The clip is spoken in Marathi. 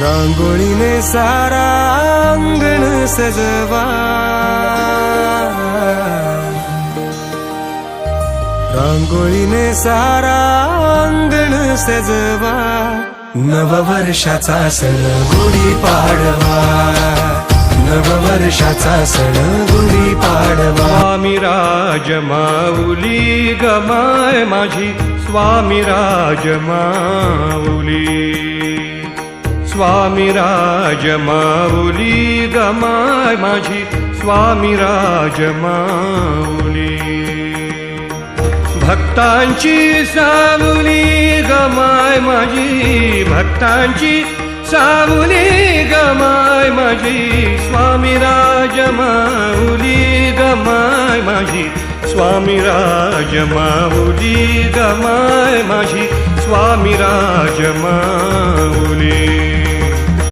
रांगोळीने सारा अंगण सजवा, रांगोळीने सारा अंगण सजवा, नववर्षाचा सण गुढीपाडवा, नववर्षाचा सण गुढीपाडवा। स्वामी राज माऊली गमाय माझी, स्वामी राज माऊली, स्वामी राज माऊली गमाय माझी, स्वामी राज माऊली। भक्तांची सावली गमाय माझी, भक्तांची सावली गमाय माझी, स्वामी राज माऊली गमाय माझी, स्वामी राज माऊली गमाय माझी, स्वामी राज माऊली।